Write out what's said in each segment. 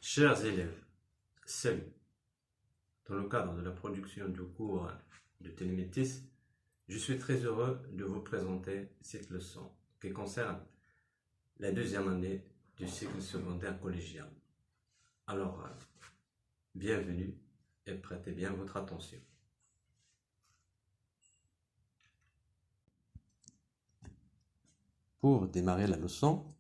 Chers élèves, salut. Dans le cadre de la production du cours de télémétis, je suis très heureux de vous présenter cette leçon qui concerne la deuxième année du cycle secondaire collégial. Alors, bienvenue et prêtez bien votre attention. Pour démarrer la leçon,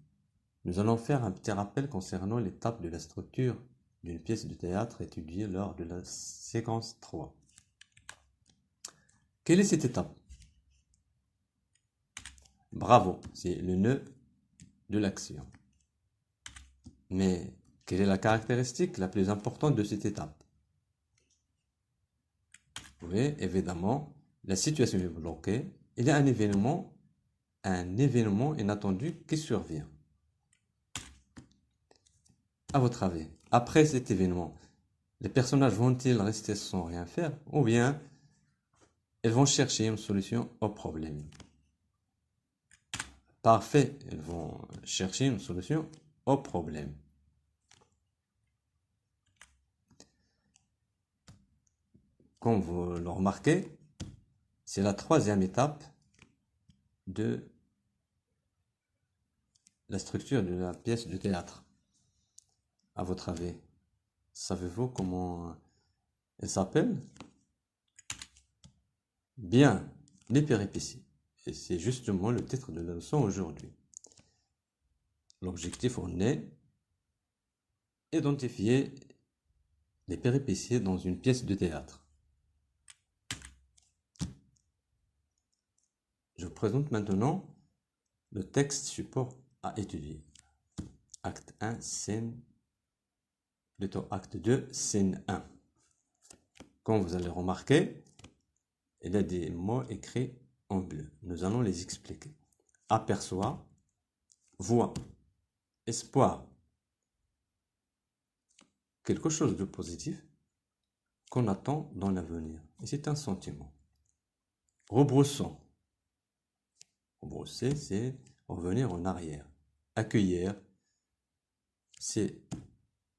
nous allons faire un petit rappel concernant l'étape de la structure d'une pièce de théâtre étudiée lors de la séquence 3. Quelle est cette étape? Bravo, c'est le nœud de l'action. Mais quelle est la caractéristique la plus importante de cette étape? Oui, évidemment, la situation est bloquée. Il y a un événement inattendu qui survient. À votre avis, après cet événement, les personnages vont-ils rester sans rien faire ou bien ils vont chercher une solution au problème? Parfait, ils vont chercher une solution au problème. Comme vous le remarquez, c'est la troisième étape de la structure de la pièce de théâtre. À votre avis, savez-vous comment elle s'appelle? Bien, les péripéties. Et c'est justement le titre de la leçon aujourd'hui. L'objectif en est identifier les péripéties dans une pièce de théâtre. Je vous présente maintenant le texte support à étudier. Acte 1, scène, plutôt acte 2, scène 1. Comme vous allez remarquer, il y a des mots écrits en bleu. Nous allons les expliquer. Aperçoit, voit, espoir. Quelque chose de positif qu'on attend dans l'avenir. Et c'est un sentiment. Rebroussant. Rebrousser, c'est revenir en arrière. Accueillir, c'est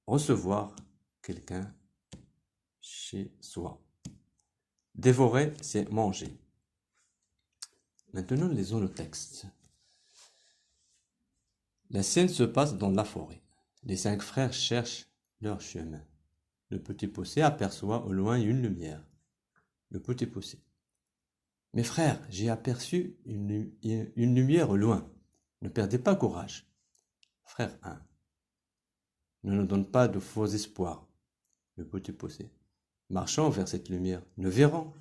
recevoir quelqu'un chez soi. Dévorer, c'est manger. Maintenant, lisons le texte. La scène se passe dans la forêt. Les 5 frères cherchent leur chemin. Le petit poussé aperçoit au loin une lumière. Le petit poussé. Mes frères, j'ai aperçu une lumière au loin. Ne perdez pas courage. Frère 1. Ne nous donne pas de faux espoirs. Le petit poussé. Marchons vers cette lumière. Nous verrons.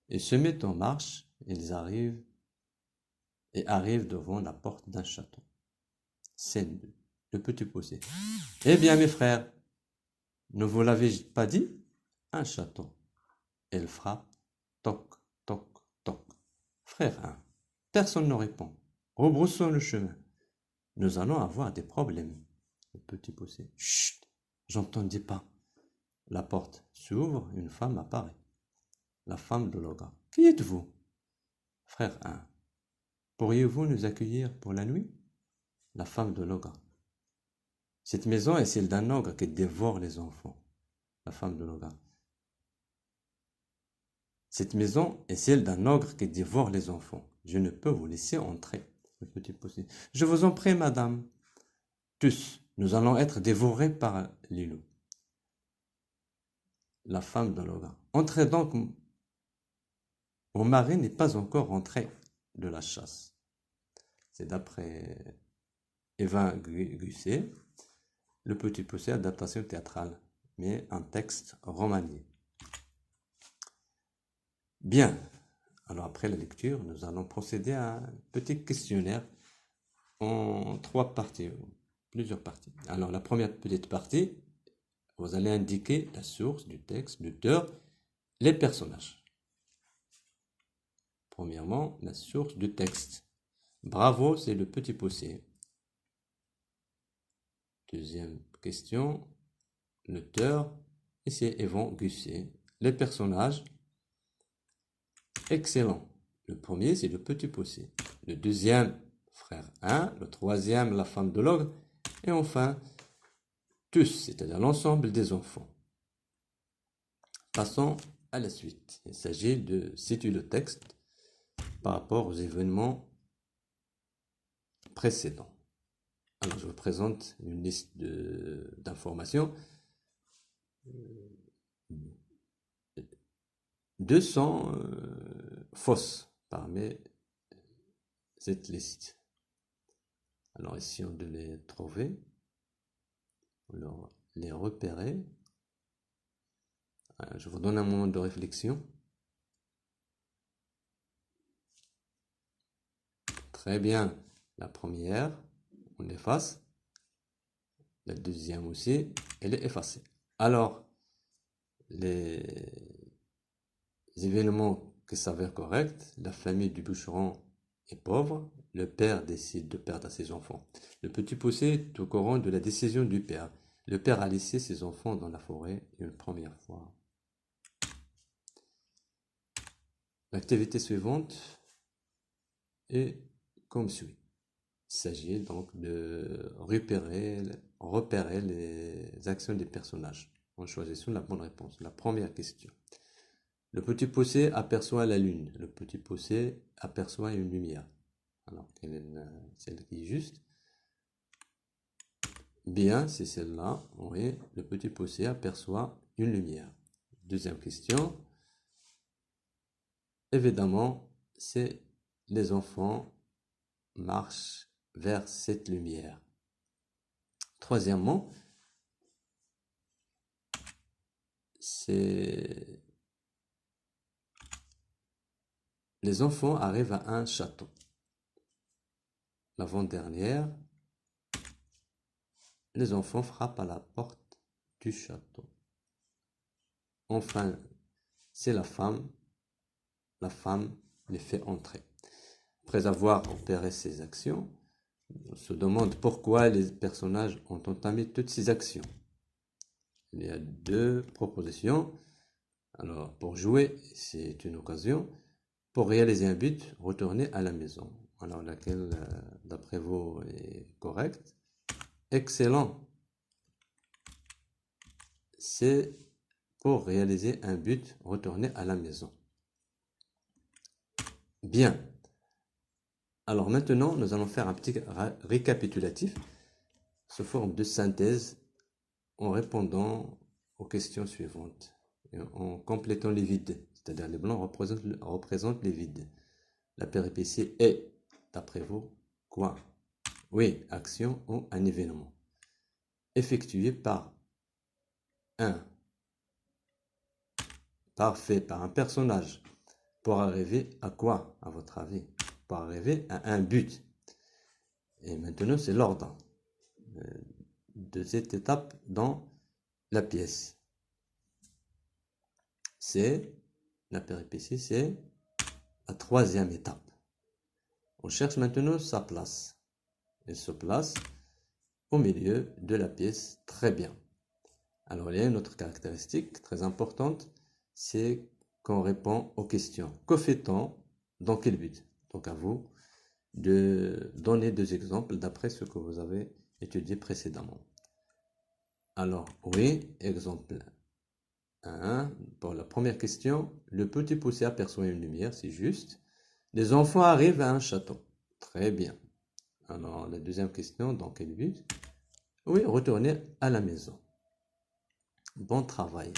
Ils se mettent en marche. Ils arrivent devant la porte d'un château. Scène 2. Le petit poussé. Eh bien, mes frères, ne vous l'avez pas dit? Un château. Elle frappe. Toc, toc, toc. Frère 1. Personne ne répond. Rebroussons le chemin. Nous allons avoir des problèmes. Le petit poussé. Chut, j'entendis pas. La porte s'ouvre, une femme apparaît. La femme de Loga. Qui êtes-vous? Frère 1. Pourriez-vous nous accueillir pour la nuit? La femme de Loga. Cette maison est celle d'un ogre qui dévore les enfants. La femme de Loga. Cette maison est celle d'un ogre qui dévore les enfants. Je ne peux vous laisser entrer. Le petit poussé. Je vous en prie, madame. Tous, nous allons être dévorés par les loups. La femme de Loga. Entrez donc. Mon mari n'est pas encore rentré de la chasse. C'est d'après Eva Gusset, Le petit poussé, adaptation théâtrale, mais un texte remanié. Bien, alors après la lecture, nous allons procéder à un petit questionnaire en 3 parties, plusieurs parties. Alors la première petite partie, vous allez indiquer la source du texte, l'auteur, les personnages. Premièrement, la source du texte. Bravo, c'est le petit poussé. Deuxième question, l'auteur, et c'est Yvan Gusset. Les personnages, excellent. Le premier, c'est le petit poussé. Le deuxième, frère 1. Le troisième, la femme de l'ogre. Et enfin, tous, c'est-à-dire l'ensemble des enfants. Passons à la suite. Il s'agit de situer le texte par rapport aux événements précédents. Alors, je vous présente une liste d'informations. 200 fausses parmi cette liste. Alors, ici, on doit les trouver, alors, les repérer. Je vous donne un moment de réflexion. Très bien. La première, on efface. La deuxième aussi, elle est effacée. Alors, les événements qui s'avèrent corrects, la famille du bûcheron est pauvre, le père décide de perdre ses enfants. Le petit poussé est au courant de la décision du père. Le père a laissé ses enfants dans la forêt une première fois. L'activité suivante est comme suit. Il s'agit donc de repérer les actions des personnages en choisissant la bonne réponse. La première question. Le petit poussé aperçoit la lune. Le petit poussé aperçoit une lumière. Alors, quelle est celle qui est juste? Bien, c'est celle-là. Oui, le petit poussé aperçoit une lumière. Deuxième question. Évidemment, c'est les enfants marchent vers cette lumière. Troisièmement, c'est les enfants arrivent à un château. L'avant-dernière, les enfants frappent à la porte du château. Enfin, c'est la femme les fait entrer. Après avoir opéré ces actions, on se demande pourquoi les personnages ont entamé toutes ces actions. Il y a deux propositions. Alors, pour jouer, c'est une occasion. Pour réaliser un but, retourner à la maison. Alors, laquelle, d'après vous, est correcte? Excellent. C'est pour réaliser un but, retourner à la maison. Bien. Alors maintenant, nous allons faire un petit récapitulatif sous forme de synthèse en répondant aux questions suivantes et en complétant les vides, c'est-à-dire les blancs représentent les vides. La péripétie est, d'après vous, quoi? Oui, action ou un événement effectué par un personnage pour arriver à quoi, à votre avis? Pour arriver à un but. Et maintenant, c'est l'ordre de cette étape dans la pièce. C'est la péripétie, c'est la troisième étape. On cherche maintenant sa place. Elle se place au milieu de la pièce. Très bien. Alors, il y a une autre caractéristique très importante, c'est qu'on répond aux questions. Que fait-on? Dans quel but? Donc, à vous de donner deux exemples d'après ce que vous avez étudié précédemment. Alors, oui, exemple 1. Pour la première question, le petit poussé aperçoit une lumière, c'est juste. Les enfants arrivent à un château. Très bien. Alors, la deuxième question, dans quel but? Oui, retourner à la maison. Bon travail.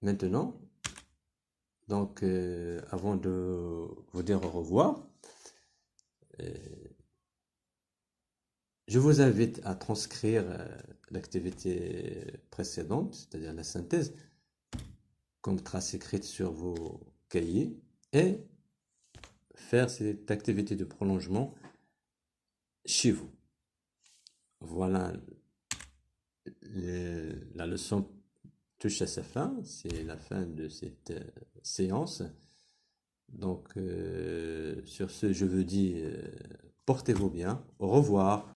Maintenant, donc, avant de vous dire au revoir, je vous invite à transcrire l'activité précédente, c'est-à-dire la synthèse, comme trace écrite sur vos cahiers, et faire cette activité de prolongement chez vous. Voilà, la leçon touche à sa fin, c'est la fin de cette séance. Donc, sur ce, je vous dis, portez-vous bien, au revoir.